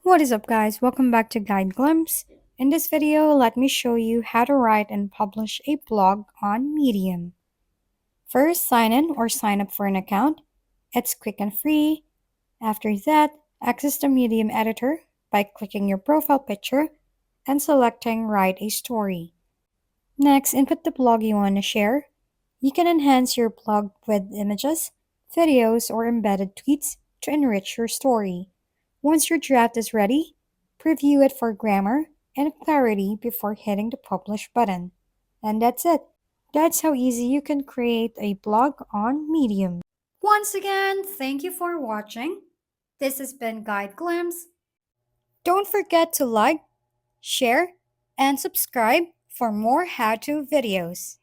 What is up, guys? Welcome back to Guide Glimpse. In this video, let me show you how to write and publish a blog on Medium. First, sign in or sign up for an account. It's quick and free. After that, access the Medium editor by clicking your profile picture and selecting Write a Story. Next, input the blog you want to share. You can enhance your blog with images, videos, or embedded tweets to enrich your story. Once your draft is ready, preview it for grammar and clarity before hitting the publish button. And that's it. That's how easy you can create a blog on Medium. Once again, thank you for watching. This has been Guide Glimpse. Don't forget to like, share, and subscribe for more how-to videos.